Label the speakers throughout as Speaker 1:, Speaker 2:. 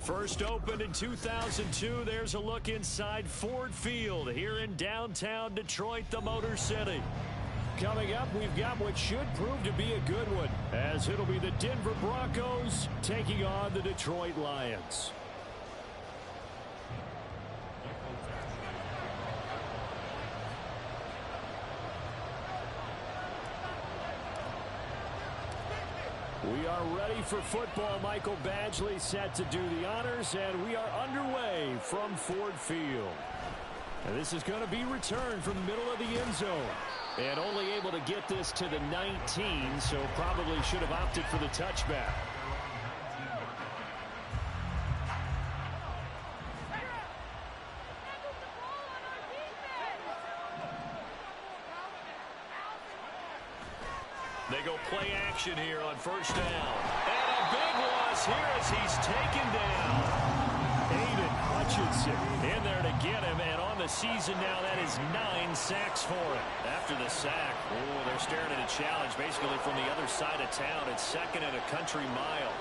Speaker 1: First opened in 2002, there's a look inside Ford Field here in downtown Detroit, the Motor City. Coming up, we've got what should prove to be a good one, as it'll be the Denver Broncos taking on the Detroit Lions. We are ready for football. Michael Badgley set to do the honors, and we are underway from Ford Field. And this is going to be returned from the middle of the end zone. And only able to get this to the 19, so probably should have opted for the touchback. They go play action here on first down. And a big loss here as he's taken down. Aiden Hutchinson in there to get him. And on the season now, that is 9 sacks for him. After the sack, they're staring at a challenge basically from the other side of town. It's second and a country mile.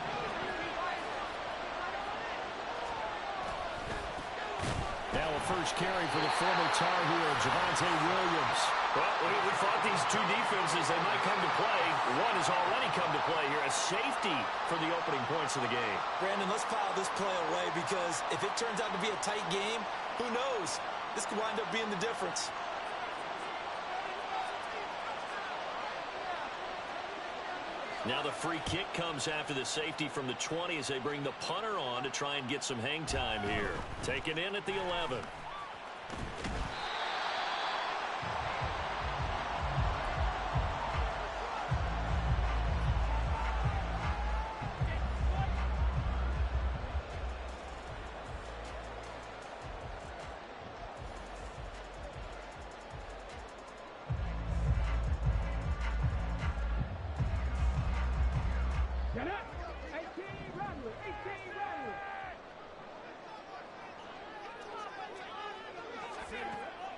Speaker 1: Now a first carry for the former Tar Heel, Javonte Williams. Well, we thought these two defenses, they might come to play. One has already come to play here, a safety for the opening points of the game.
Speaker 2: Brandon, let's file this play away because if it turns out to be a tight game, who knows? This could wind up being the difference.
Speaker 1: Now the free kick comes after the safety from the 20 as they bring the punter on to try and get some hang time here. Taken in at the 11.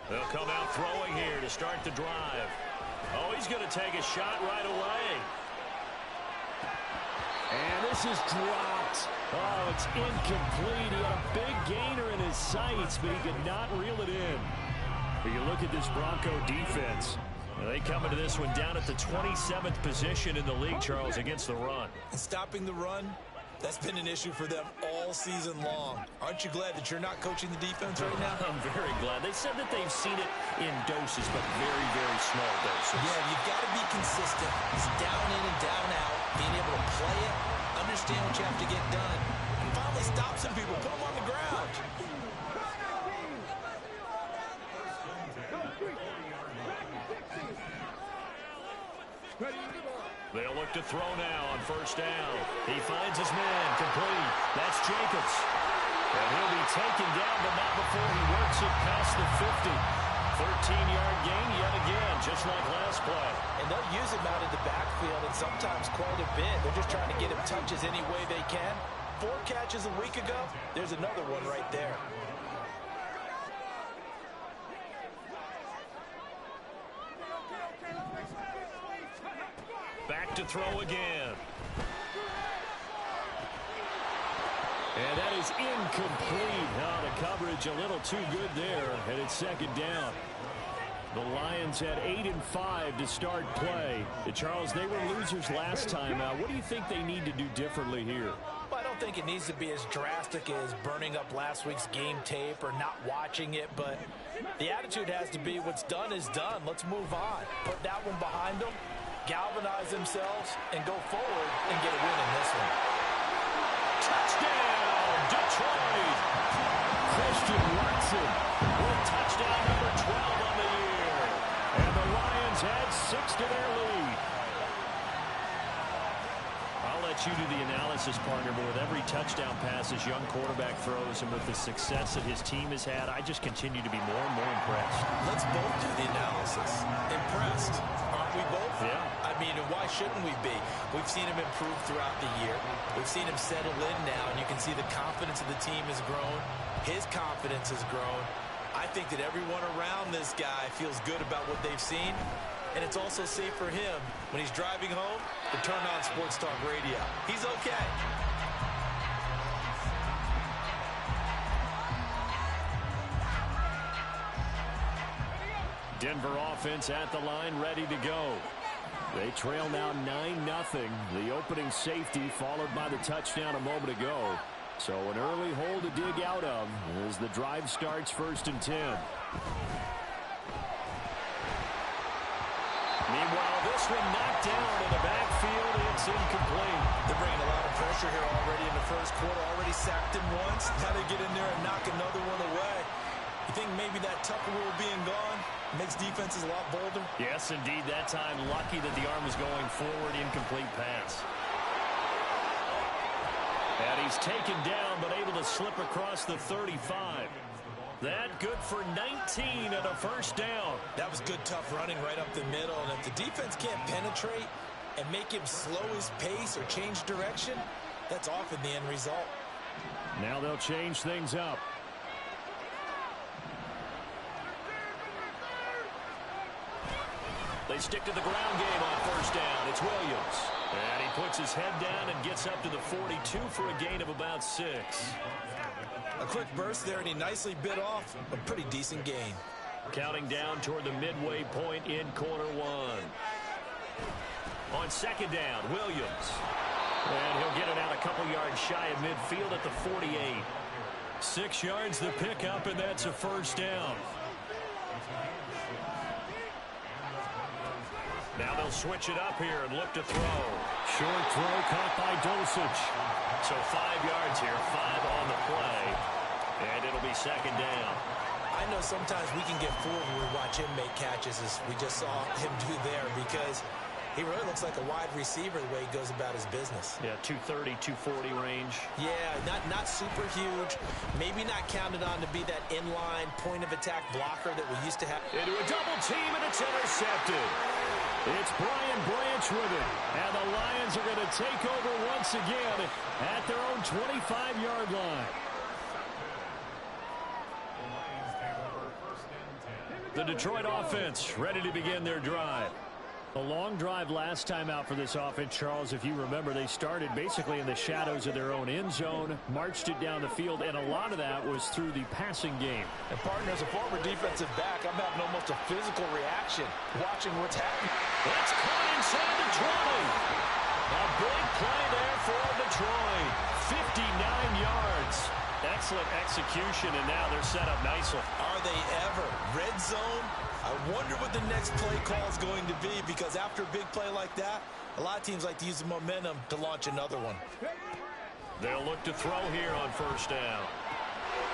Speaker 1: They'll come out throwing here to start the drive. Oh, he's going to take a shot right away. And this is dropped. Oh, it's incomplete. He had a big gainer in his sights, but he could not reel it in. But you look at this Bronco defense. They come into this one down at the 27th position in the league, Charles, against the run.
Speaker 2: And stopping the run, that's been an issue for them all season long. Aren't you glad that you're not coaching the defense right now?
Speaker 1: I'm very glad. They said that they've seen it in doses, but very, very small doses.
Speaker 2: Yeah, you've got to be consistent. It's down in and down out. Being able to play it, understand what you have to get done, and finally stop some people, put them on the ground.
Speaker 1: They'll look to throw now on first down. He finds his man, complete. That's Jacobs. And he'll be taken down, but not before he works it past the 50. 13-yard gain yet again, just like last play.
Speaker 2: And they'll use him out in the backfield, and sometimes quite a bit. They're just trying to get him touches any way they can. 4 catches a week ago, there's another one right there.
Speaker 1: Back to throw again. And that is incomplete. Now the coverage a little too good there, and it's second down. The Lions had 8-5 to start play. Charles, they were losers last time. What do you think they need to do differently here?
Speaker 2: Well, I don't think it needs to be as drastic as burning up last week's game tape or not watching it, but the attitude has to be what's done is done. Let's move on. Put that one behind them, galvanize themselves, and go forward and get a win in this one.
Speaker 1: Touchdown, Detroit! Christian Watson with touchdown number 12 on the year. And the Lions add 6 to their lead. I'll let you do the analysis, partner, but with every touchdown pass his young quarterback throws and with the success that his team has had, I just continue to be more and more impressed.
Speaker 2: Let's both do the analysis. Impressed. Aren't we both?
Speaker 1: Yeah.
Speaker 2: I mean, shouldn't we be? We've seen him improve throughout the year. We've seen him settle in now, and you can see the confidence of the team has grown. His confidence has grown. I think that everyone around this guy feels good about what they've seen, and it's also safe for him when he's driving home to turn on Sports Talk Radio. He's okay.
Speaker 1: Denver offense at the line, ready to go. They trail now 9-0. The opening safety followed by the touchdown a moment ago. So an early hole to dig out of as the drive starts 1st and 10. Meanwhile, this one knocked down in the backfield. It's incomplete.
Speaker 2: They're bringing a lot of pressure here already in the first quarter. Already sacked him once. Now they get in there and knock another one away. You think maybe that Tucker rule being gone makes defenses a lot bolder?
Speaker 1: Yes, indeed. That time, lucky that the arm was going forward. Incomplete pass. And he's taken down, but able to slip across the 35. That good for 19 and a 1st down.
Speaker 2: That was good, tough running right up the middle. And if the defense can't penetrate and make him slow his pace or change direction, that's often the end result.
Speaker 1: Now they'll change things up. They stick to the ground game on 1st down. It's Williams. And he puts his head down and gets up to the 42 for a gain of about 6.
Speaker 2: A quick burst there, and he nicely bit off a pretty decent gain.
Speaker 1: Counting down toward the midway point in quarter 1. On 2nd down, Williams. And he'll get it out a couple yards shy of midfield at the 48. 6 yards the pickup, and that's a 1st down. Now they'll switch it up here and look to throw. Short throw caught by Dulcich. So 5 yards here, 5 on the play. And it'll be 2nd down.
Speaker 2: I know sometimes we can get fooled when we watch him make catches, as we just saw him do there, because he really looks like a wide receiver the way he goes about his business.
Speaker 1: Yeah, 230, 240 range.
Speaker 2: Yeah, not super huge. Maybe not counted on to be that inline point-of-attack blocker that we used to have.
Speaker 1: Into a double team, and it's intercepted. It's Brian Branch with it. And the Lions are going to take over once again at their own 25-yard line. The Detroit offense ready to begin their drive. A long drive last time out for this offense, Charles. If you remember, they started basically in the shadows of their own end zone, marched it down the field, and a lot of that was through the passing game.
Speaker 2: And partner, as a former defensive back, I'm having almost a physical reaction watching what's happening.
Speaker 1: That's caught inside the 20. A big play there for Detroit. 59 yards. Excellent execution, and now they're set up nicely.
Speaker 2: Are they ever? Red zone? I wonder what the next play call is going to be, because after a big play like that, a lot of teams like to use the momentum to launch another one.
Speaker 1: They'll look to throw here on 1st down.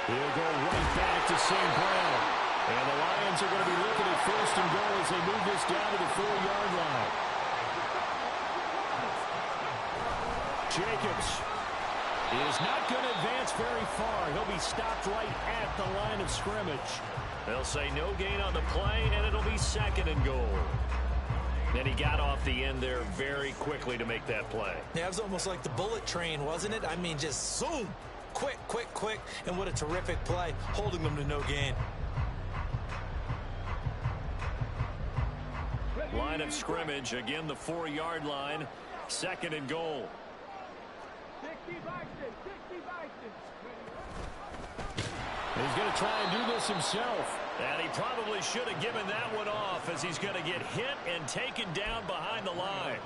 Speaker 1: He'll go right back to St. Brown. And the Lions are going to be looking at 1st and goal as they move this down to the 4-yard line. Jacobs is not going to advance very far. He'll be stopped right at the line of scrimmage. They'll say no gain on the play, and it'll be 2nd and goal. And he got off the end there very quickly to make that play.
Speaker 2: Yeah, it was almost like the bullet train, wasn't it? I mean, just zoom. Quick, quick, quick. And what a terrific play, holding them to no gain.
Speaker 1: Line of scrimmage, again the 4-yard line. 2nd and goal. He's going to try and do this himself. And he probably should have given that one off, as he's going to get hit and taken down behind the line.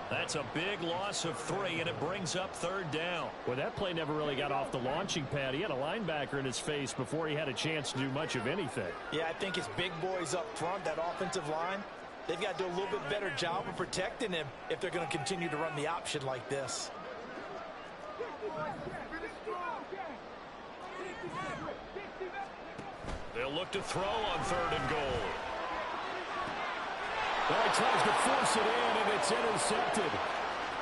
Speaker 1: That's a big loss of 3, and it brings up 3rd down. Well, that play never really got off the launching pad. He had a linebacker in his face before he had a chance to do much of anything.
Speaker 2: Yeah, I think his big boys up front, that offensive line, they've got to do a little bit better job of protecting him if they're going to continue to run the option like this.
Speaker 1: They'll look to throw on 3rd and goal. Well, he tries to force it in, and it's intercepted.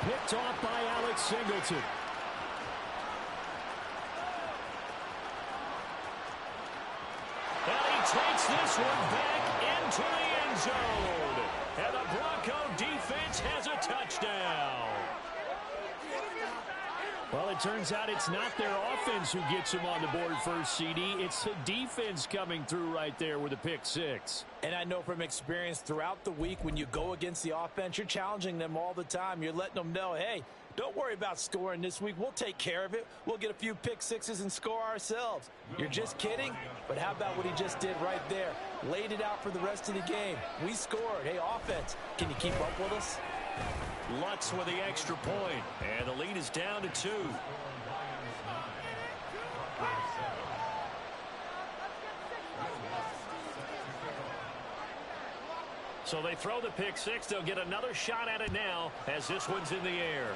Speaker 1: Picked off by Alex Singleton. And he takes this one back into the end zone. And the Bronco defense has a touchdown. Well, it turns out it's not their offense who gets them on the board first, CD. It's the defense coming through right there with a pick six.
Speaker 2: And I know from experience throughout the week, when you go against the offense, you're challenging them all the time. You're letting them know, hey, don't worry about scoring this week. We'll take care of it. We'll get a few pick sixes and score ourselves. You're just kidding? But how about what he just did right there? Laid it out for the rest of the game. We scored. Hey, offense, can you keep up with us?
Speaker 1: Lutz with the extra point, and the lead is down to 2. So they throw the pick six. They'll get another shot at it now as this one's in the air.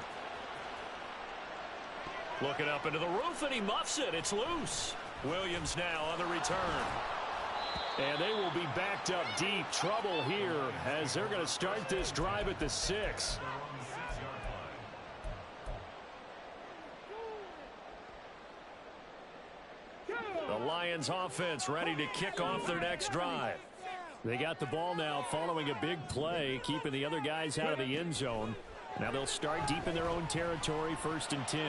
Speaker 1: Looking up into the roof, and he muffs it. It's loose. Williams now on the return. And they will be backed up deep. Trouble here as they're going to start this drive at the 6. The Lions offense ready to kick off their next drive. They got the ball now following a big play, keeping the other guys out of the end zone. Now they'll start deep in their own territory, 1st and 10.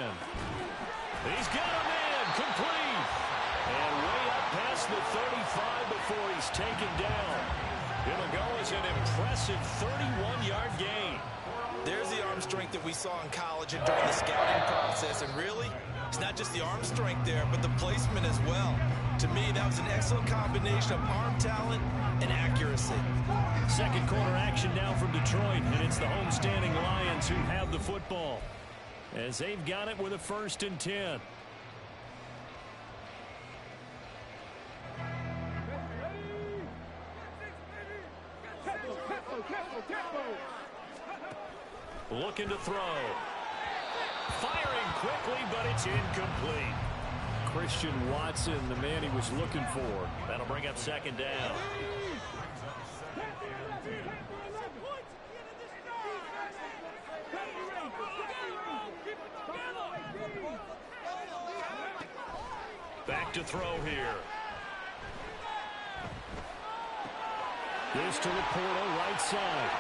Speaker 1: He's got a man, complete. And way up past the 35 before he's taken down. It'll go as an impressive 31-yard gain.
Speaker 2: There's the arm strength that we saw in college and during the scouting process. And really, it's not just the arm strength there, but the placement as well. To me, that was an excellent combination of arm talent and accuracy.
Speaker 1: Second quarter action now from Detroit, and it's the homestanding Lions who have the football as they've got it with a 1st and 10. Looking to throw. Firing quickly, but it's incomplete. Christian Watson, the man he was looking for. That'll bring up 2nd down. Back to throw here. This to Laporta, right side.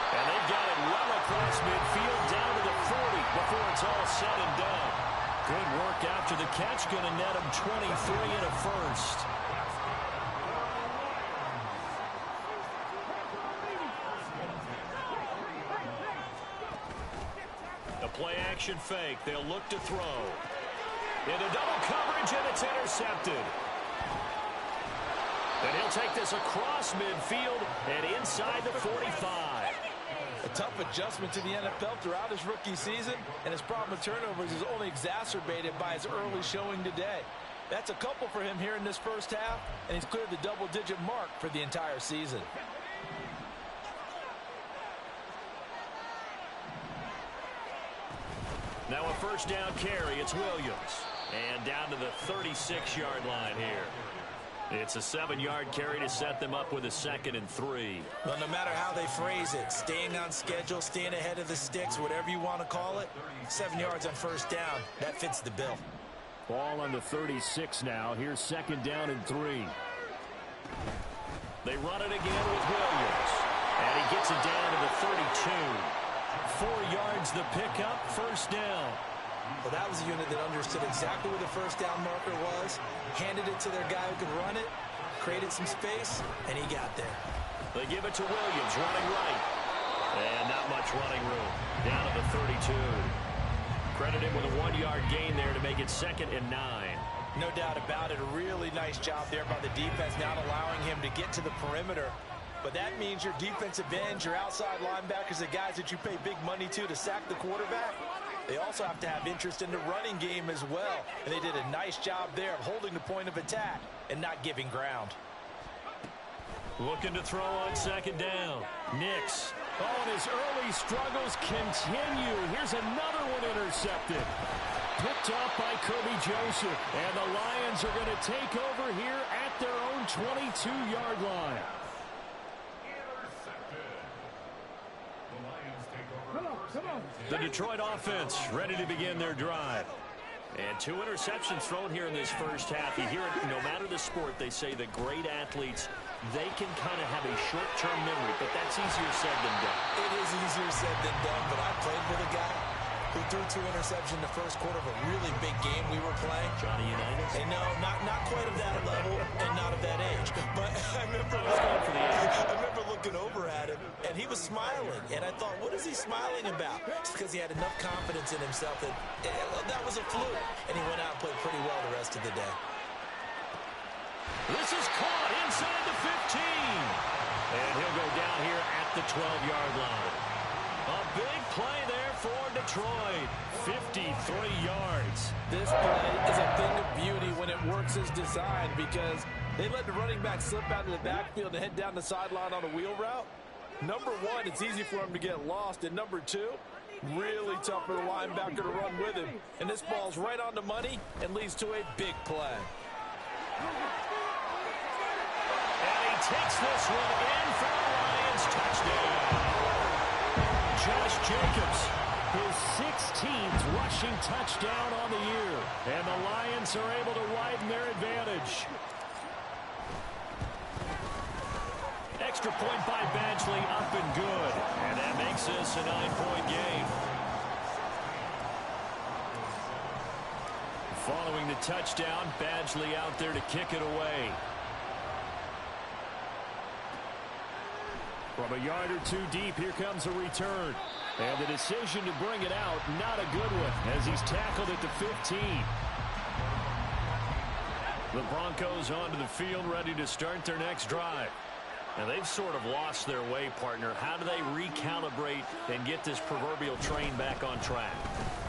Speaker 1: And they've got it well across midfield down to the 40 before it's all said and done. Good work after the catch. Going to net him 23 and a 1st. The play action fake. They'll look to throw. Into double coverage, and it's intercepted. And he'll take this across midfield and inside the 45.
Speaker 2: A tough adjustment to the NFL throughout his rookie season, and his problem with turnovers is only exacerbated by his early showing today. That's a couple for him here in this first half, and he's cleared the double-digit mark for the entire season.
Speaker 1: Now a 1st down carry. It's Williams. And down to the 36-yard line here. It's a 7-yard carry to set them up with a 2nd and 3.
Speaker 2: Well, no matter how they phrase it, staying on schedule, staying ahead of the sticks, whatever you want to call it, 7 yards on 1st down, that fits the bill.
Speaker 1: Ball on the 36 now. Here's 2nd down and 3. They run it again with Williams. And he gets it down to the 32. 4 yards the pickup, 1st down.
Speaker 2: Well, that was a unit that understood exactly where the 1st down marker was, handed it to their guy who could run it, created some space, and he got there.
Speaker 1: They give it to Williams, running right. And not much running room. Down to the 32. Credit him with a 1-yard gain there to make it 2nd and 9.
Speaker 2: No doubt about it. A really nice job there by the defense, not allowing him to get to the perimeter. But that means your defensive ends, your outside linebackers, the guys that you pay big money to sack the quarterback, they also have to have interest in the running game as well. And they did a nice job there of holding the point of attack and not giving ground.
Speaker 1: Looking to throw on 2nd down. Nix. Oh, and his early struggles continue. Here's another one intercepted. Picked off by Kirby Joseph. And the Lions are going to take over here at their own 22-yard line. The Detroit offense ready to begin their drive. And 2 interceptions thrown here in this first half. You hear it no matter the sport, they say that great athletes they can kind of have a short-term memory, but that's easier said than done.
Speaker 2: It is easier said than done, but I played with a guy who threw 2 interceptions in the first quarter of a really big game we were playing.
Speaker 1: Johnny Unitas?
Speaker 2: And no, not quite of that level and not of that age. But I remember looking over at him, and he was smiling. And I thought, what is he smiling about? It's because he had enough confidence in himself that that was a fluke. And he went out and played pretty well the rest of the day.
Speaker 1: This is caught inside the 15. And he'll go down here at the 12-yard line. A big play there for Detroit. 53 yards.
Speaker 2: This play is a thing of beauty when it works as designed because they let the running back slip out of the backfield and head down the sideline on a wheel route. Number one, it's easy for him to get lost. And number two, really tough for the linebacker to run with him. And this ball's right on the money and leads to a big play.
Speaker 1: And he takes this one in for the Lions. Touchdown. Josh Jacobs, his 16th rushing touchdown on the year. And the Lions are able to widen their advantage. Extra point by Badgley, up and good. And that makes this a 9-point game. Following the touchdown, Badgley out there to kick it away. From a yard or two deep, here comes a return. And the decision to bring it out, not a good one, as he's tackled at the 15. The Broncos onto the field, ready to start their next drive. Now, they've sort of lost their way, partner. How do they recalibrate and get this proverbial train back on track?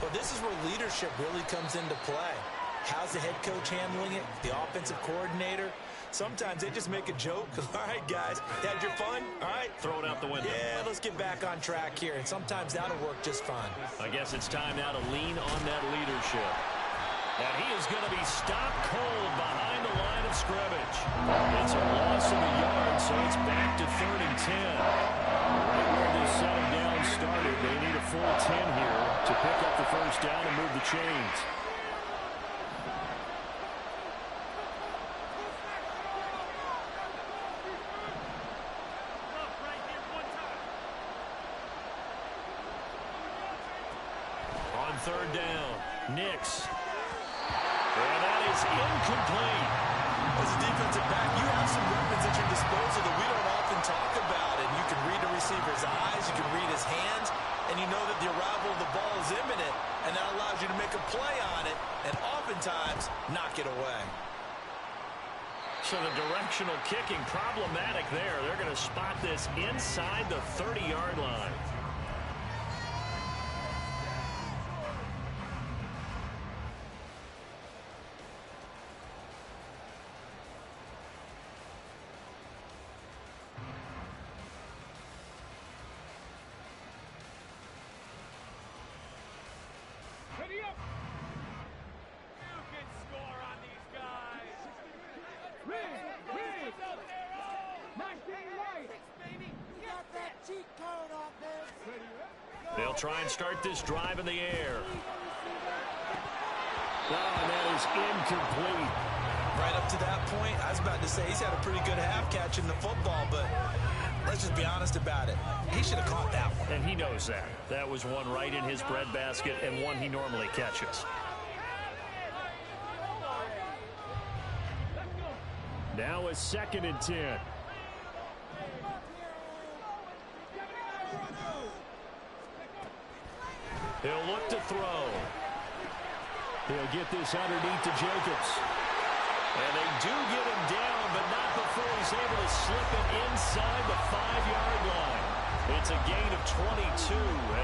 Speaker 2: Well, this is where leadership really comes into play. How's the head coach handling it? The offensive coordinator? Sometimes they just make a joke. All right, guys, had your fun? All right.
Speaker 1: Throw it out the window.
Speaker 2: Yeah, let's get back on track here. And sometimes that'll work just fine.
Speaker 1: I guess it's time now to lean on that leadership. And he is going to be stopped cold behind the line of scrimmage. It's a loss of a yard, so it's back to 3rd and 10. Right where this settle down started, they need a full 10 here to pick up the first down and move the chains. On 3rd down, Nix. And that is incomplete.
Speaker 2: As a defensive back, you have some weapons at your disposal that we don't often talk about. And you can read the receiver's eyes, you can read his hands, and you know that the arrival of the ball is imminent, and that allows you to make a play on it and oftentimes knock it away.
Speaker 1: So the directional kicking problematic there. They're going to spot this inside the 30-yard line. They'll try and start this drive in the air. Oh, and that is incomplete.
Speaker 2: Right up to that point, I was about to say he's had a pretty good half catching the football, but let's just be honest about it. He should have caught that one.
Speaker 1: And he knows that. That was one right in his breadbasket and one he normally catches. Now a 2nd and 10. He'll look to throw. He'll get this underneath to Jacobs. And they do get him down, but not before he's able to slip it inside the 5-yard line. It's a gain of 22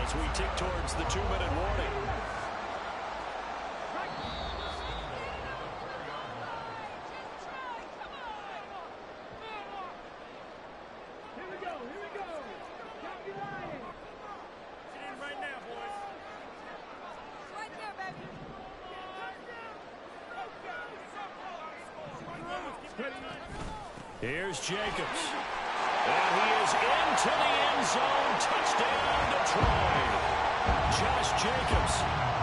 Speaker 1: as we tick towards the 2-minute warning. Here's Jacobs. And he is into the end zone. Touchdown, Detroit. Josh Jacobs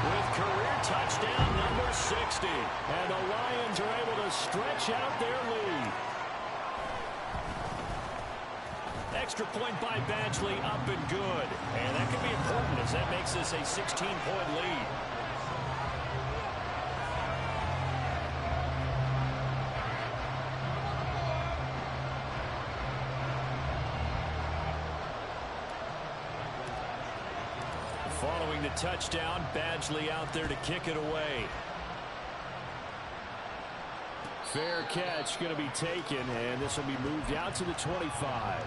Speaker 1: with career touchdown number 60. And the Lions are able to stretch out their lead. Extra point by Badgley, up and good. And that could be important as that makes this a 16-point lead. Following the touchdown, Badgley out there to kick it away. Fair catch going to be taken, and this will be moved out to the 25.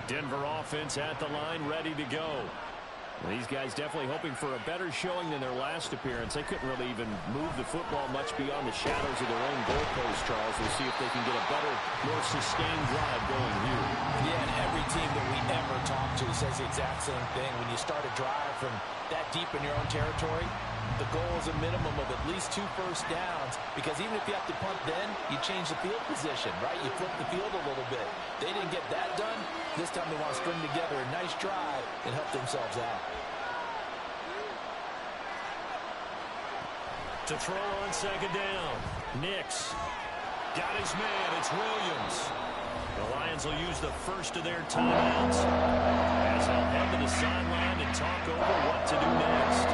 Speaker 1: Denver offense at the line, ready to go. These guys definitely hoping for a better showing than their last appearance. They couldn't really even move the football much beyond the shadows of their own goalpost, Charles. We'll see if they can get a better, more sustained drive going here.
Speaker 2: Yeah, and every team that we ever talk to says the exact same thing. When you start a drive from that deep in your own territory, the goal is a minimum of at least 2 first downs, because even if you have to punt then, you change the field position, right? You flip the field a little bit. They didn't get that done. This time they want to string together a nice drive and help themselves out.
Speaker 1: To throw on second down. Nix got his man. It's Williams. The Lions will use the first of their timeouts as they'll head to the sideline and talk over what to do next.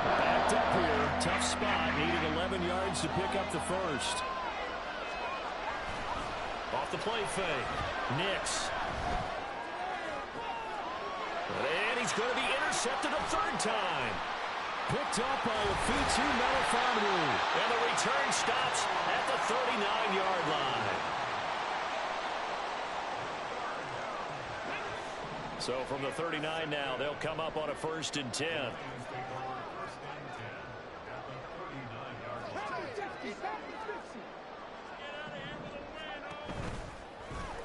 Speaker 1: Backed up here. Tough spot. Needing 11 yards to pick up the first. Off the play fake. Nix. And he's going to be intercepted a third time. Picked up by Ofutu Melifonwu. And the return stops at the 39-yard line. So from the 39 now, they'll come up on a 1st and 10.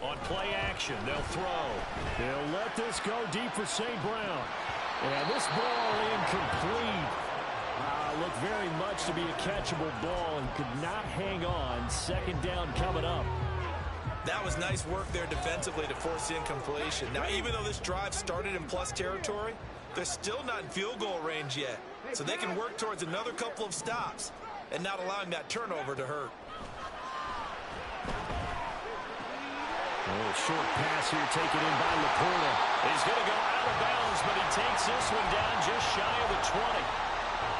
Speaker 1: On play action, they'll throw. They'll let this go deep for St. Brown. And this ball incomplete. Looked very much to be a catchable ball and could not hang on. Second down coming up.
Speaker 2: That was nice work there defensively to force the incompletion. Now, even though this drive started in plus territory, they're still not in field goal range yet. So they can work towards another couple of stops and not allowing that turnover to hurt.
Speaker 1: Oh, short pass here taken in by Laporta. He's going to go out of bounds, but he takes this one down just shy of the 20.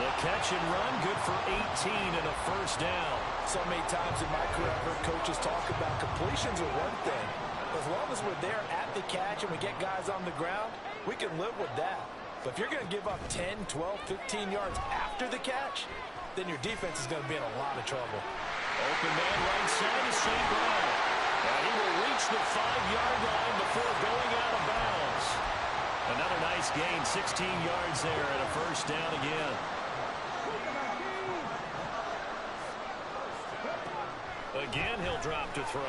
Speaker 1: The catch and run, good for 18 and a first down.
Speaker 2: So many times in my career, I've heard coaches talk about completions are one thing. As long as we're there at the catch and we get guys on the ground, we can live with that. But if you're going to give up 10, 12, 15 yards after the catch, then your defense is going to be in a lot of trouble.
Speaker 1: Open man right side is St. Brown. And he will reach the 5-yard line before going out of bounds. Another nice gain, 16 yards there and a first down again. Again, he'll drop to throw.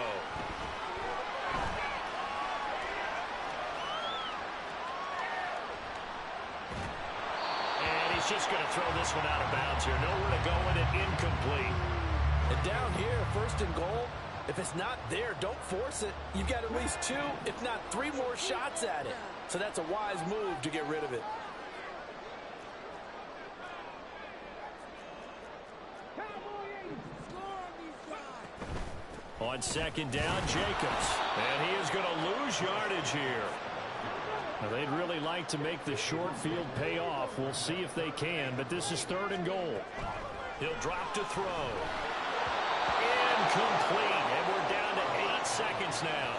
Speaker 1: And he's just going to throw this one out of bounds here. Nowhere to go with it, incomplete.
Speaker 2: And down here, 1st and goal, if it's not there, don't force it. You've got at least 2, if not 3 more shots at it. So that's a wise move to get rid of it.
Speaker 1: On second down, Jacobs. And he is going to lose yardage here. Now, they'd really like to make the short field pay off. We'll see if they can, but this is 3rd and goal. He'll drop to throw. Incomplete, and we're down to 8 seconds now.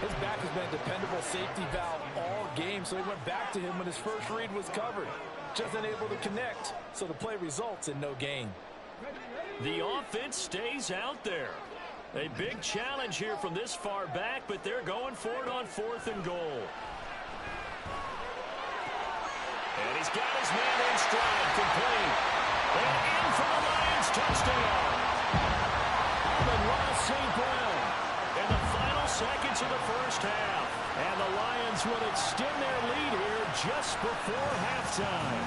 Speaker 2: His back has been a dependable safety valve all game, so he went back to him when his first read was covered. Just unable to connect, so the play results in no gain.
Speaker 1: The offense stays out there. A big challenge here from this far back, but they're going for it on 4th and goal. And he's got his man in stride, complete. And in for the Lions, touchdown. Amon-Ra St. Brown in the final seconds of the first half. And the Lions will extend their lead here just before halftime.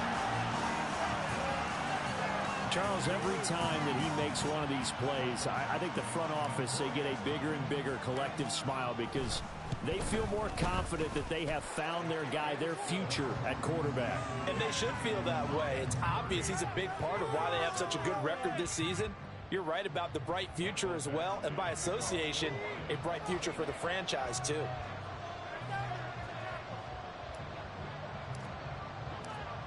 Speaker 1: Charles, every time that he makes one of these plays, I think the front office, they get a bigger and bigger collective smile because they feel more confident that they have found their guy, their future at quarterback.
Speaker 2: And they should feel that way. It's obvious he's a big part of why they have such a good record this season. You're right about the bright future as well, and by association, a bright future for the franchise too.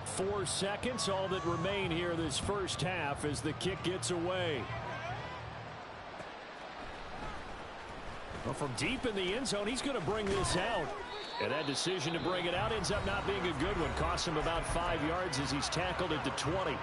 Speaker 1: Four seconds, all that remain here this first half as the kick gets away. Well, from deep in the end zone, he's going to bring this out. And that decision to bring it out ends up not being a good one. Costs him about 5 yards as he's tackled at the 20.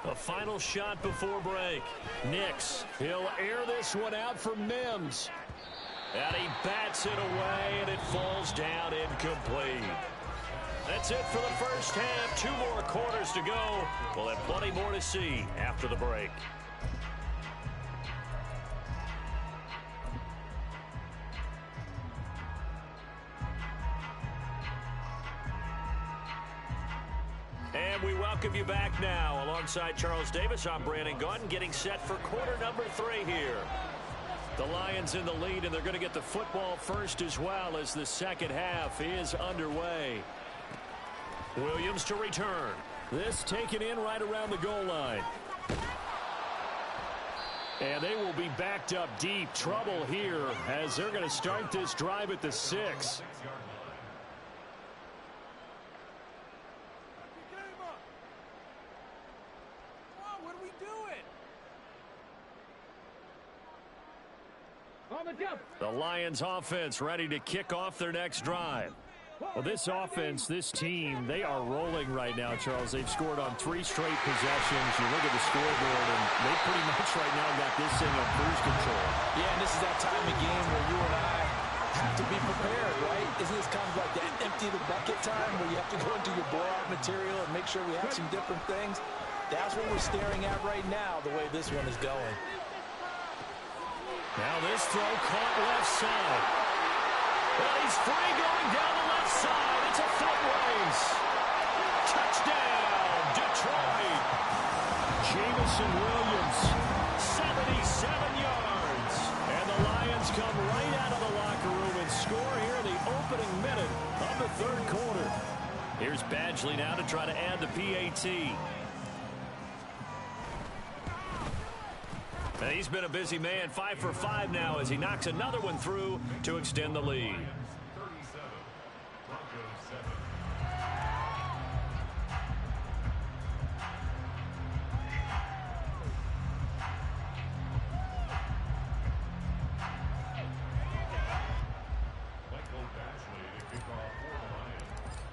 Speaker 1: A final shot before break. Nix, he'll air this one out for Mims. And he bats it away, and it falls down incomplete. That's it for the first half. 2 more quarters to go. We'll have plenty more to see after the break. And we welcome you back now. Alongside Charles Davis, I'm Brandon Gunn, getting set for quarter number 3 here. The Lions in the lead, and they're going to get the football first as well as the second half is underway. Williams to return. This taken in right around the goal line. And they will be backed up deep. Trouble here as they're going to start this drive at the 6. The Lions offense ready to kick off their next drive. Well, this offense, this team, they are rolling right now, Charles. They've scored on 3 straight possessions. You look at the scoreboard, and they pretty much right now got this thing on cruise control.
Speaker 2: Yeah, and this is that time of game where you and I have to be prepared, right? Isn't this kind of like that empty the bucket time where you have to go into your blowout material and make sure we have some different things? That's what we're staring at right now, the way this one is going.
Speaker 1: Now this throw caught left side. Well, he's free going down the left side. It's a foot race. Touchdown, Detroit. Jamison Williams, 77 yards. And the Lions come right out of the locker room and score here in the opening minute of the 3rd quarter. Here's Badgley now to try to add the PAT. And he's been a busy man, 5 for 5 now as he knocks another one through to extend the lead.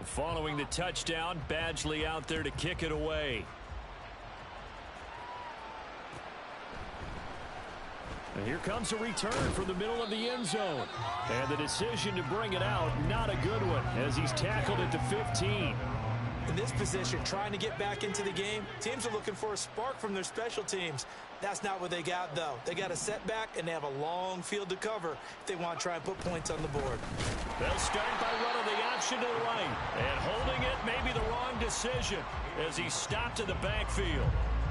Speaker 1: Following the touchdown, Badgley out there to kick it away. And here comes a return from the middle of the end zone. And the decision to bring it out, not a good one, as he's tackled at the 15.
Speaker 2: In this position, trying to get back into the game, teams are looking for a spark from their special teams. That's not what they got, though. They got a setback, and they have a long field to cover if they want to try and put points on the board.
Speaker 1: They'll start by running the option to the right. And holding it may be the wrong decision as he's stopped in the backfield.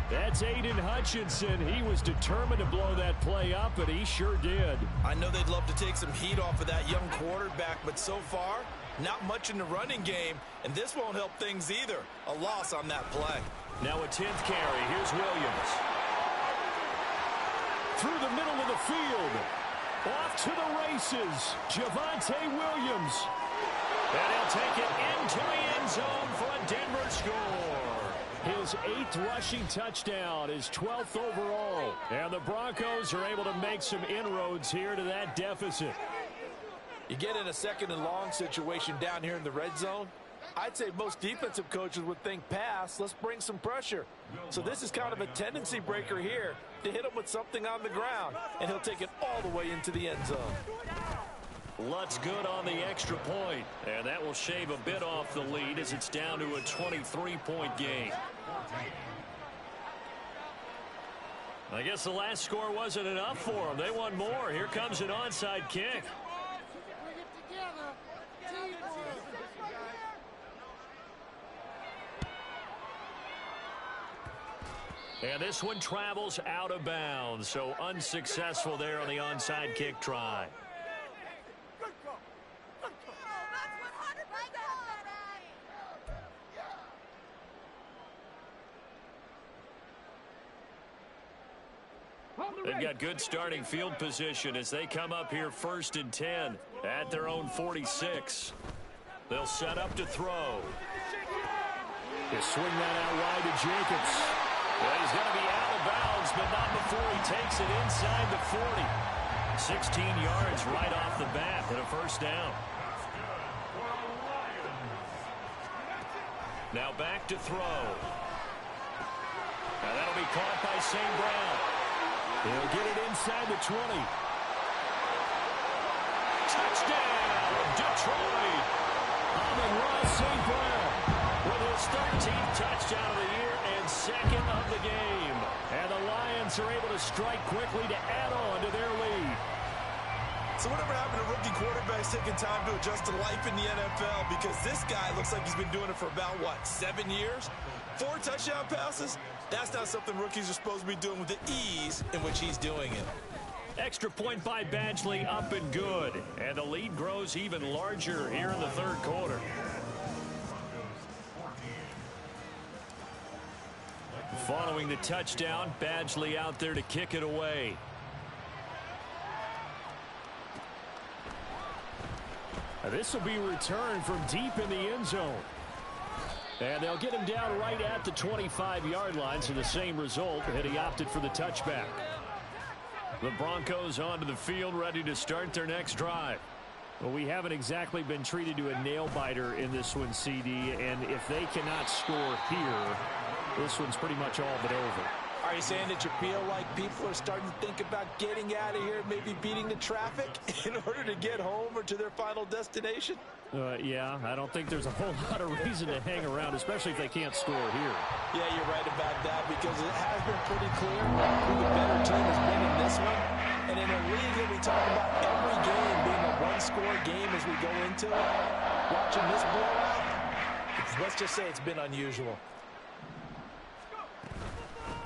Speaker 1: That's Aiden Hutchinson. He was determined to blow that play up, and he sure did.
Speaker 2: I know they'd love to take some heat off of that young quarterback, but so far, not much in the running game, and this won't help things either. A loss on that play.
Speaker 1: Now a 10th carry. Here's Williams. Through the middle of the field. Off to the races. Javonte Williams. And he'll take it into the end zone for a Denver score. His 8th rushing touchdown, his 12th overall. And the Broncos are able to make some inroads here to that deficit.
Speaker 2: You get in a 2nd and long situation down here in the red zone. I'd say most defensive coaches would think pass, let's bring some pressure. So this is kind of a tendency breaker here to hit him with something on the ground. And he'll take it all the way into the end zone.
Speaker 1: Lutz good on the extra point, and that will shave a bit off the lead as it's down to a 23-point game. I guess the last score wasn't enough for them. They want more. Here comes an onside kick. And this one travels out of bounds, so unsuccessful there on the onside kick try. They've got good starting field position as they come up here 1st and 10 at their own 46. They'll set up to throw. He'll swing that out wide to Jacobs. Well, he's going to be out of bounds, but not before he takes it inside the 40. 16 yards right off the bat and a first down. Now back to throw. Now that'll be caught by St. Brown. He'll get it inside the 20. Touchdown, Detroit. Amon-Ra St. Brown with his 13th touchdown of the year and 2nd of the game. And the Lions are able to strike quickly to add on to their lead.
Speaker 3: So whatever happened to rookie quarterbacks taking time to adjust to life in the NFL? Because this guy looks like he's been doing it for about, 7 years? 4 touchdown passes? That's not something rookies are supposed to be doing with the ease in which he's doing it.
Speaker 1: Extra point by Badgley, up and good. And the lead grows even larger here in the 3rd quarter. Following the touchdown, Badgley out there to kick it away. This will be returned from deep in the end zone. And they'll get him down right at the 25-yard line, so the same result, and he opted for the touchback. The Broncos onto the field, ready to start their next drive. Well, we haven't exactly been treated to a nail-biter in this one, CD, and if they cannot score here, this one's pretty much all but over.
Speaker 2: Are you saying that you feel like people are starting to think about getting out of here, maybe beating the traffic in order to get home or to their final destination?
Speaker 1: Yeah, I don't think there's a whole lot of reason to hang around, especially if they can't score here.
Speaker 2: Yeah, you're right about that because it has been pretty clear who the better team has been in this one. And in a league that we talk about every game being a one-score game as we go into it, watching this blowout, let's just say it's been unusual.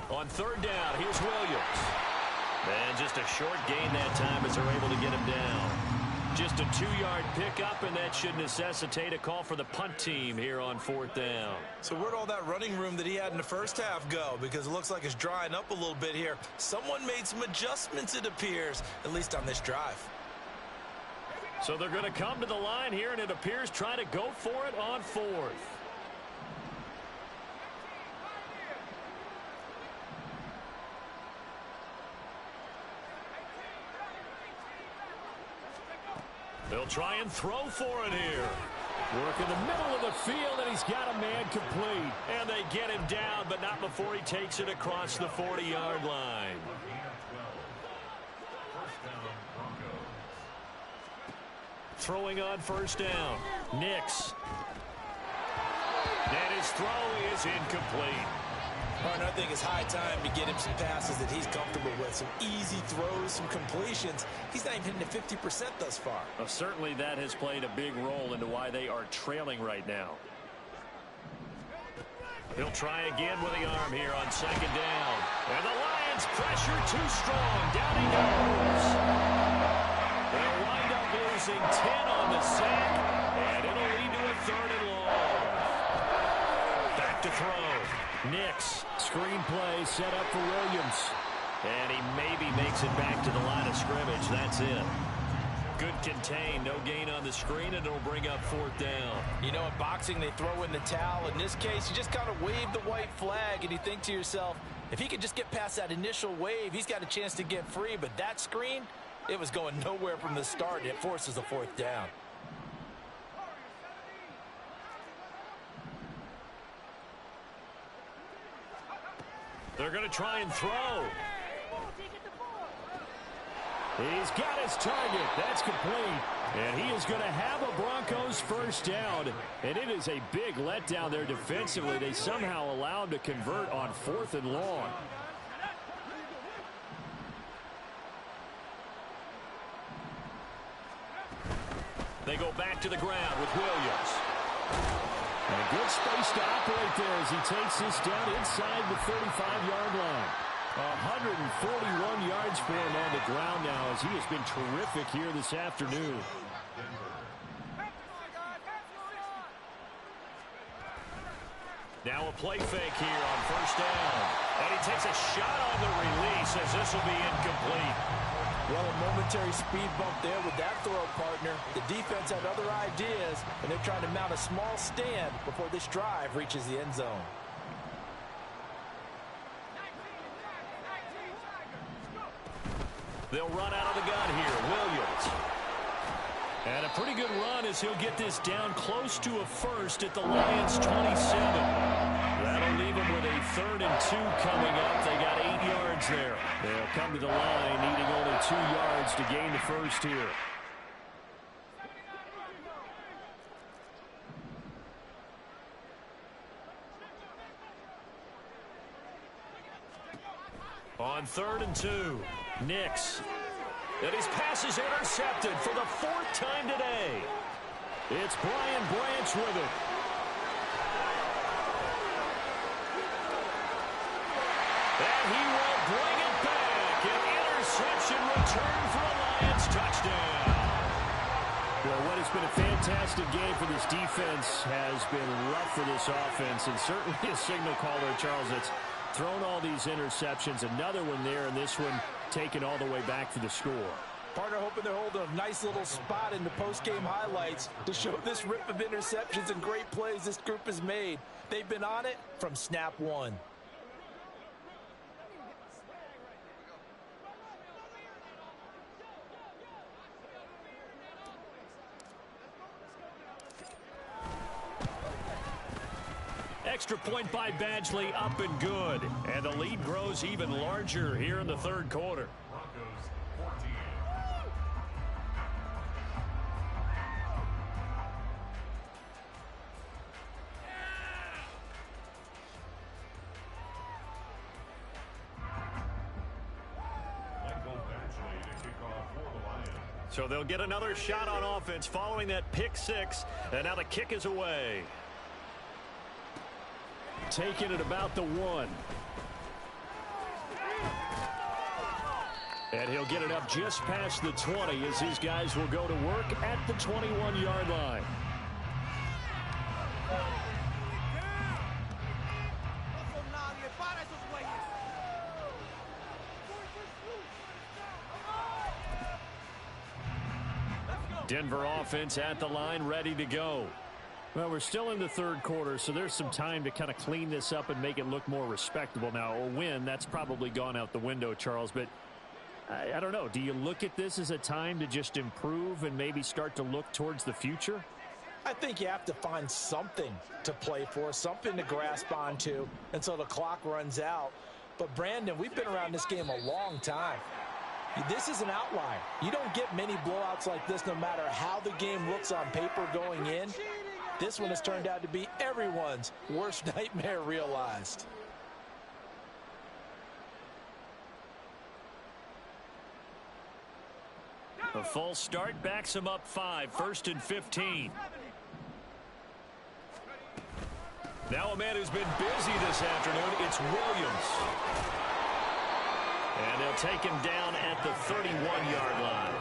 Speaker 1: On 3rd down, here's Williams. And just a short gain that time as they're able to get him down. Just a 2-yard pickup, and that should necessitate a call for the punt team here on 4th down.
Speaker 3: So where'd all that running room that he had in the first half go? Because it looks like it's drying up a little bit here. Someone made some adjustments, it appears, at least on this drive.
Speaker 1: So they're going to come to the line here, and it appears trying to go for it on 4th. They'll try and throw for it here. Work in the middle of the field, and he's got a man complete. And they get him down, but not before he takes it across the 40-yard line. Throwing on 1st down. Nix. And his throw is incomplete.
Speaker 3: Partner, I think it's high time to get him some passes that he's comfortable with. Some easy throws, some completions. He's not even hitting the 50% thus far.
Speaker 1: Well, certainly that has played a big role into why they are trailing right now. He'll try again with the arm here on 2nd down. And the Lions pressure too strong. Down he goes. They'll wind up losing 10 on the sack, and it'll lead to a 3rd and long. Back to throw. Nix, screen play set up for Williams. And he maybe makes it back to the line of scrimmage. That's it. Good contain, no gain on the screen, and it'll bring up 4th down.
Speaker 2: You know, in boxing, they throw in the towel. In this case, you just kind of wave the white flag, and you think to yourself, if he could just get past that initial wave, he's got a chance to get free. But that screen, it was going nowhere from the start, and it forces a 4th down.
Speaker 1: They're going to try and throw. He's got his target. That's complete. And he is going to have a Broncos 1st down. And it is a big letdown there defensively. They somehow allow him to convert on 4th and long. They go back to the ground with Williams. And a good space to operate there as he takes this down inside the 35-yard line. 141 yards for him on the ground now as he has been terrific here this afternoon. Now a play fake here on first down. And he takes a shot on the release as this will be incomplete.
Speaker 2: Well, a momentary speed bump there with that throw, partner. The defense had other ideas, and they're trying to mount a small stand before this drive reaches the end zone.
Speaker 1: They'll run out of the gun here. Williams. And a pretty good run as he'll get this down close to a first at the Lions' 27. That'll leave them with a 3rd and 2 coming up. They got 8 yards there. They'll come to the line needing only 2 yards to gain the first here. On 3rd and 2, Nix. And his pass is intercepted for the 4th time today. It's Brian Branch with it. And he will bring it back. An interception return for a Lions touchdown. Well, what has been a fantastic game for this defense has been rough for this offense, and certainly a signal caller, Charles, that's thrown all these interceptions. Another one there, and this one taken all the way back for the score.
Speaker 2: Partner hoping they're holding a nice little spot in the post-game highlights to show this rip of interceptions and great plays this group has made. They've been on it from snap one.
Speaker 1: Extra point by Badgley, up and good. And the lead grows even larger here in the 3rd quarter.
Speaker 4: Broncos 14. Michael Badgley to kick off for the Lions.
Speaker 1: So they'll get another shot on offense following that pick 6. And now the kick is away. Taken at about the 1. And he'll get it up just past the 20 as his guys will go to work at the 21-yard line. Denver offense at the line, ready to go. Well, we're still in the 3rd quarter, so there's some time to kind of clean this up and make it look more respectable. Now, a win, that's probably gone out the window, Charles, but I don't know. Do you look at this as a time to just improve and maybe start to look towards the future?
Speaker 2: I think you have to find something to play for, something to grasp onto until the clock runs out. But, Brandon, we've been around this game a long time. This is an outlier. You don't get many blowouts like this no matter how the game looks on paper going in. This one has turned out to be everyone's worst nightmare realized.
Speaker 1: A false start backs him up 5, 1st and 15. Now a man who's been busy this afternoon, it's Williams. And they'll take him down at the 31-yard line.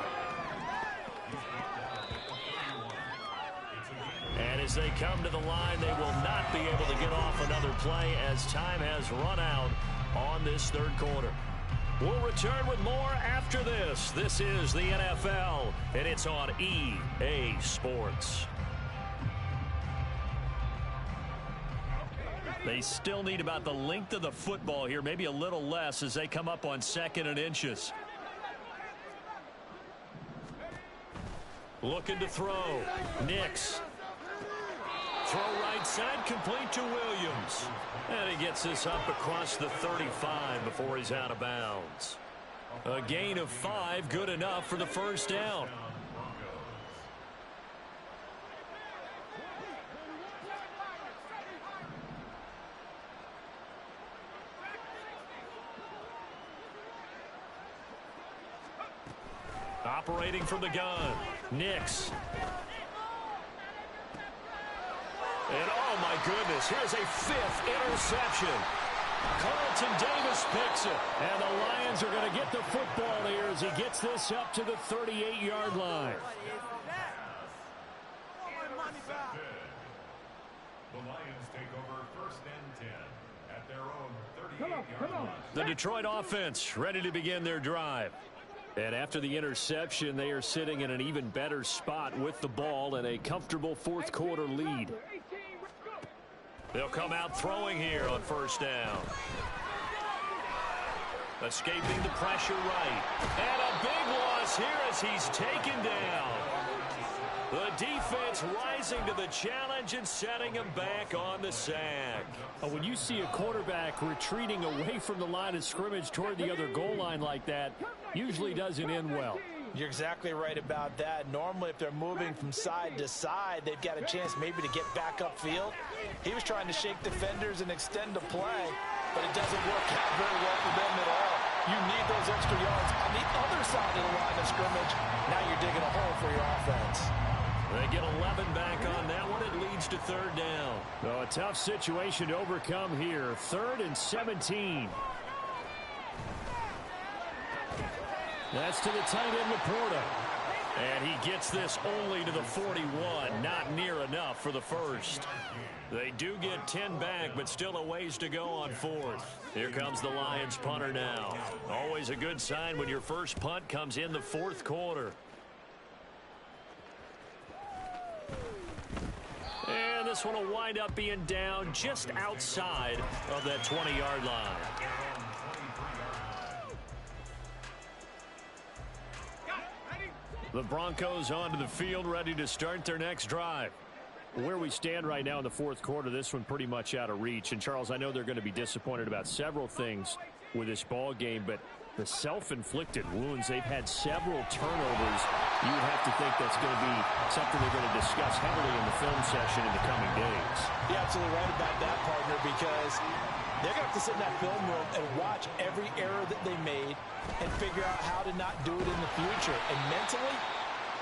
Speaker 1: And as they come to the line, they will not be able to get off another play as time has run out on this 3rd quarter. We'll return with more after this. This is the NFL, and it's on EA Sports. They still need about the length of the football here, maybe a little less as they come up on 2nd and inches. Looking to throw. Nix. Throw right side, complete to Williams. And he gets this up across the 35 before he's out of bounds. A gain of 5, good enough for the 1st down. Operating from the gun, Nix. And oh goodness. Here's a 5th interception. Carlton Davis picks it. And the Lions are going to get the football here as he gets this up to the 38-yard line.
Speaker 4: The Lions take over 1st and 10 at their own 38-yard line.
Speaker 1: The Detroit offense ready to begin their drive. And after the interception, they are sitting in an even better spot with the ball and a comfortable 4th quarter lead. They'll come out throwing here on 1st down. Escaping the pressure right. And a big loss here as he's taken down. The defense rising to the challenge and setting him back on the sack.
Speaker 5: When you see a quarterback retreating away from the line of scrimmage toward the other goal line like that, usually doesn't end well.
Speaker 2: You're exactly right about that. Normally, if they're moving from side to side, they've got a chance maybe to get back upfield. He was trying to shake defenders and extend the play, but it doesn't work out very well for them at all. You need those extra yards on the other side of the line of scrimmage. Now you're digging a hole for your offense.
Speaker 1: They get 11 back on that one. It leads to 3rd down.
Speaker 5: A tough situation to overcome here. 3rd and 17. That's to the tight end, Laporta.
Speaker 1: And he gets this only to the 41. Not near enough for the 1st. They do get 10 back, but still a ways to go on 4th. Here comes the Lions punter now. Always a good sign when your first punt comes in the 4th quarter. And this one will wind up being down just outside of that 20-yard line. The Broncos onto the field, ready to start their next drive.
Speaker 5: Where we stand right now in the 4th quarter, this one pretty much out of reach. And, Charles, I know they're going to be disappointed about several things with this ball game, but the self-inflicted wounds, they've had several turnovers. You would have to think that's going to be something they're going to discuss heavily in the film session in the coming days.
Speaker 2: You're absolutely right about that, partner, because they're going to have to sit in that film room and watch every error that they made and figure out how to not do it in the future. And mentally,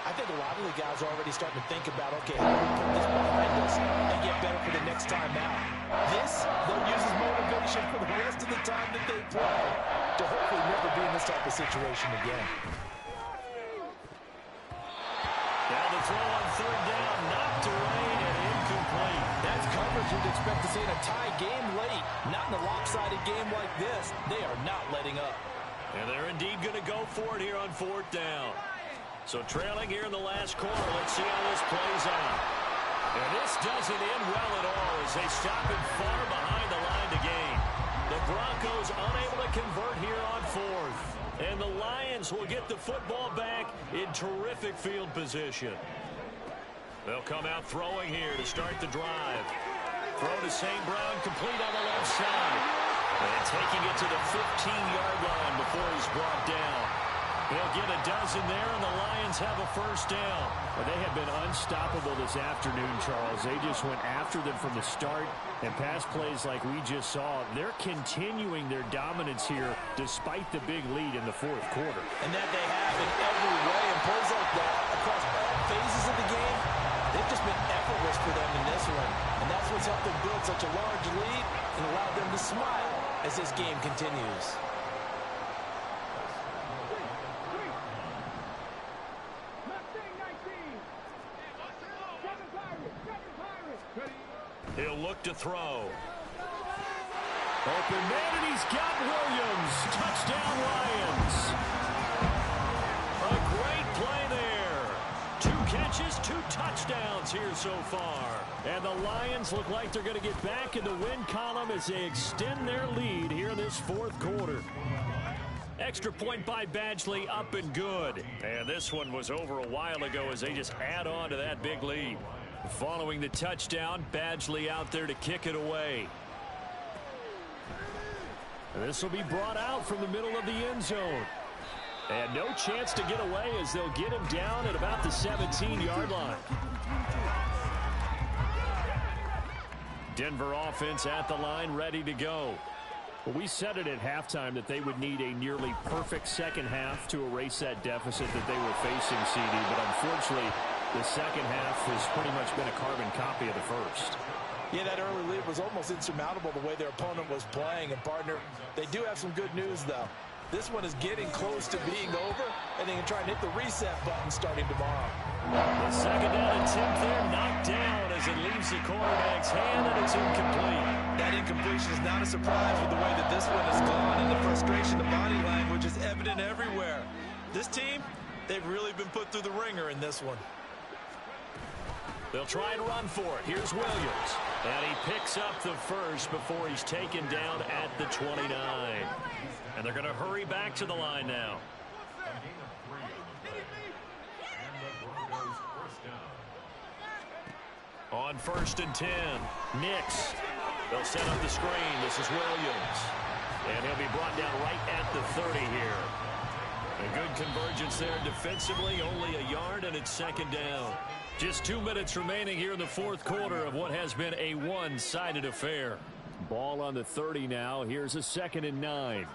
Speaker 2: I think a lot of the guys are already starting to think about, okay, how do we put this behind us and get better for the next time out? This, they'll use as motivation for the rest of the time that they play to hopefully never be in this type of situation again.
Speaker 1: Now the throw on 3rd down, knocked away and incomplete.
Speaker 2: That's coverage you'd expect to see in a tie game late. Not in a lopsided game like this. They are not letting up.
Speaker 1: And they're indeed going to go for it here on 4th down. So trailing here in the last quarter, let's see how this plays out. And this doesn't end well at all as they stop it far behind the line to gain. The Broncos unable to convert here on 4th. And the Lions will get the football back in terrific field position. They'll come out throwing here to start the drive. Throw to St. Brown, complete on the left side. And taking it to the 15-yard line before he's brought down. He'll get a dozen there, and the Lions have a 1st down.
Speaker 5: Well, they have been unstoppable this afternoon, Charles. They just went after them from the start, and pass plays like we just saw. They're continuing their dominance here despite the big lead in the 4th quarter.
Speaker 2: And that they have in every way, and plays like that across all phases of the game, they've just been effortless for them in this one. And that's what's helped them build such a large lead and allowed them to smile as this game continues.
Speaker 1: He'll look to throw.
Speaker 5: Open man, and he's got Williams. Touchdown, Lions.
Speaker 1: A great play there. 2 catches, 2 touchdowns here so far.
Speaker 5: And the Lions look like they're going to get back in the win column as they extend their lead here in this 4th quarter.
Speaker 1: Extra point by Badgley, up and good. And this one was over a while ago as they just add on to that big lead. Following the touchdown, Badgley out there to kick it away.
Speaker 5: And this will be brought out from the middle of the end zone. And no chance to get away as they'll get him down at about the 17-yard line.
Speaker 1: Denver offense at the line, ready to go.
Speaker 5: Well, we said it at halftime that they would need a nearly perfect second half to erase that deficit that they were facing, CD. But unfortunately, the second half has pretty much been a carbon copy of the first.
Speaker 2: Yeah, that early lead was almost insurmountable the way their opponent was playing. And, partner, they do have some good news, though. This one is getting close to being over, and they can try and hit the reset button starting tomorrow.
Speaker 1: The second down attempt there knocked down as it leaves the quarterback's hand, and it's incomplete.
Speaker 3: That incompletion is not a surprise with the way that this one has gone, and the frustration, the body language is evident everywhere. This team, they've really been put through the ringer in this one.
Speaker 1: They'll try and run for it. Here's Williams. And he picks up the first before he's taken down at the 29. And they're going to hurry back to the line now. On 1st and 10, Nix. They'll set up the screen. This is Williams. And he'll be brought down right at the 30 here. A good convergence there defensively, only a yard, and it's second down. Just 2 minutes remaining here in the fourth quarter of what has been a one-sided affair. Ball on the 30 now. Here's a 2nd and 9.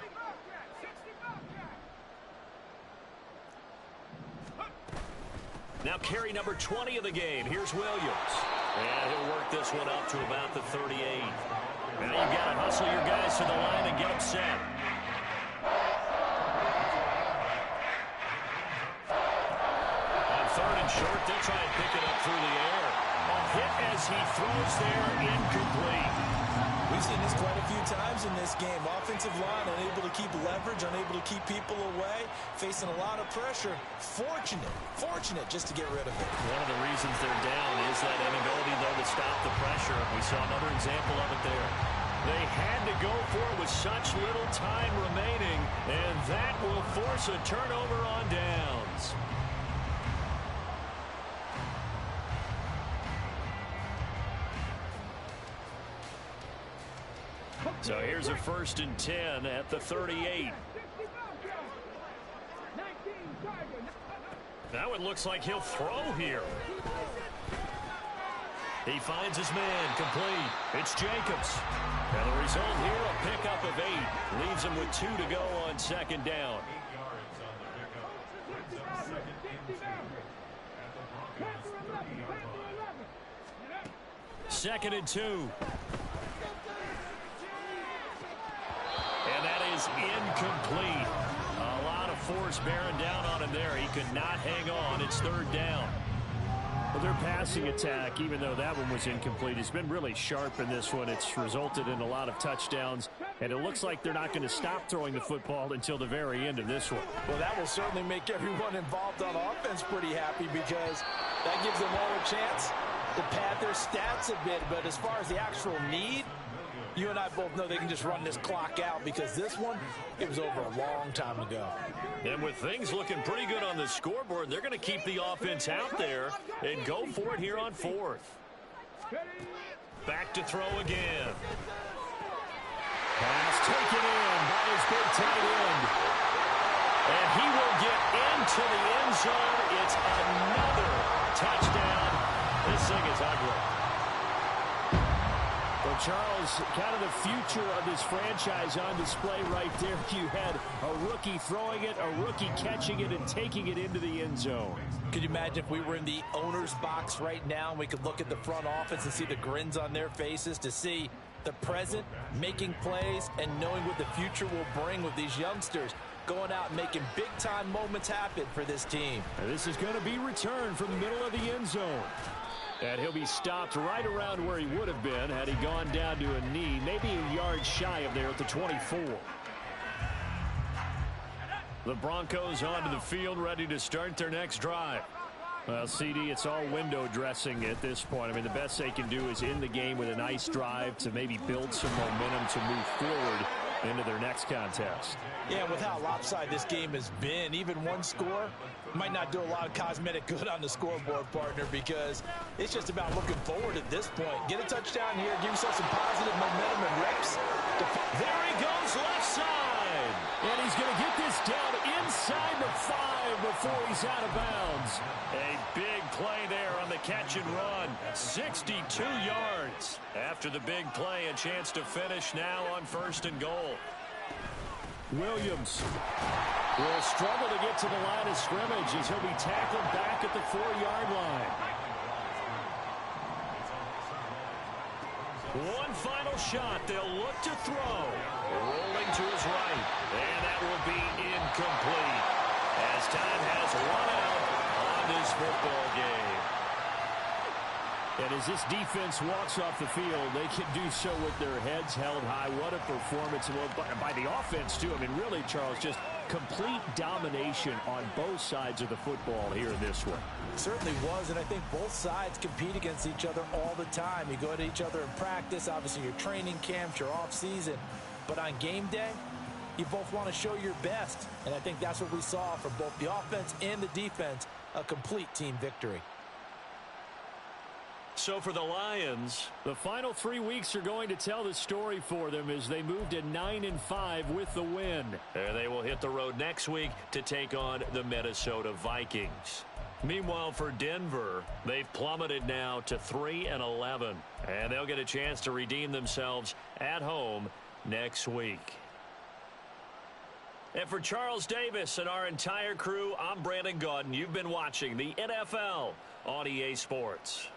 Speaker 1: Now carry number 20 of the game. Here's Williams. And he'll work this one up to about the 38. Now you've got to hustle your guys to the line and get them set. On 3rd and short, they'll try and pick it up through the air. A hit as he throws there, incomplete.
Speaker 3: We've seen this quite a few times in this game. Offensive line unable to keep leverage, unable to keep people away, facing a lot of pressure. Fortunate just to get rid of it.
Speaker 1: One of the reasons they're down is that inability, though, to stop the pressure. We saw another example of it there. They had to go for it with such little time remaining, and that will force a turnover on downs. So here's a 1st and 10 at the 38. Now it looks like he'll throw here. He finds his man, complete. It's Jacobs. And the result here, a pickup of 8. Leaves him with 2 to go on 2nd down. 2nd and 2. And that is incomplete. A lot of force bearing down on him there. He could not hang on. It's 3rd down. Well, their passing attack, even though that one was incomplete, has been really sharp in this one. It's resulted in a lot of touchdowns, and it looks like they're not going to stop throwing the football until the very end of this one.
Speaker 2: Well, that will certainly make everyone involved on offense pretty happy because that gives them all a chance to pad their stats a bit. But as far as the actual need, you and I both know they can just run this clock out because this one, it was over a long time ago.
Speaker 1: And with things looking pretty good on the scoreboard, they're going to keep the offense out there and go for it here on 4th. Back to throw again. Pass taken in by his big tight end. And he will get into the end zone. It's another touchdown. This thing is ugly. Well, Charles, kind of the future of this franchise on display right there. You had a rookie throwing it, a rookie catching it, and taking it into the end zone.
Speaker 2: Could you imagine if we were in the owner's box right now and we could look at the front office and see the grins on their faces, to see the present making plays and knowing what the future will bring with these youngsters going out and making big-time moments happen for this team.
Speaker 1: And this is going to be returned from the middle of the end zone. And he'll be stopped right around where he would have been had he gone down to a knee, maybe a yard shy of there at the 24. The Broncos onto the field, ready to start their next drive. Well, CD, it's all window dressing at this point. I mean, the best they can do is end the game with a nice drive to maybe build some momentum to move forward into their next contest.
Speaker 2: Yeah, with how lopsided this game has been, even one score might not do a lot of cosmetic good on the scoreboard, partner, because it's just about looking forward at this point. Get a touchdown here, give yourself some positive momentum and reps.
Speaker 1: There he goes, left side. And he's going to get this down inside the 5 before he's out of bounds. A big play there on the catch and run. 62 yards. After the big play, a chance to finish now on 1st and goal. Williams will struggle to get to the line of scrimmage as he'll be tackled back at the 4-yard line. One final shot. They'll look to throw. Rolling to his right. And that will be incomplete. As time has run out on this football game.
Speaker 5: And as this defense walks off the field, they can do so with their heads held high. What a performance. Well, by the offense, too. I mean, really, Charles, just complete domination on both sides of the football here in this one.
Speaker 2: Certainly was, and I think both sides compete against each other all the time. You go to each other in practice, obviously your training camps, your off-season. But on game day, you both want to show your best. And I think that's what we saw from both the offense and the defense, a complete team victory.
Speaker 1: So for the Lions,
Speaker 5: the final 3 weeks are going to tell the story for them as they move to 9-5 with the win.
Speaker 1: And they will hit the road next week to take on the Minnesota Vikings. Meanwhile, for Denver, they've plummeted now to 3-11. And they'll get a chance to redeem themselves at home next week. And for Charles Davis and our entire crew, I'm Brandon Gaudin. You've been watching the NFL on EA Sports.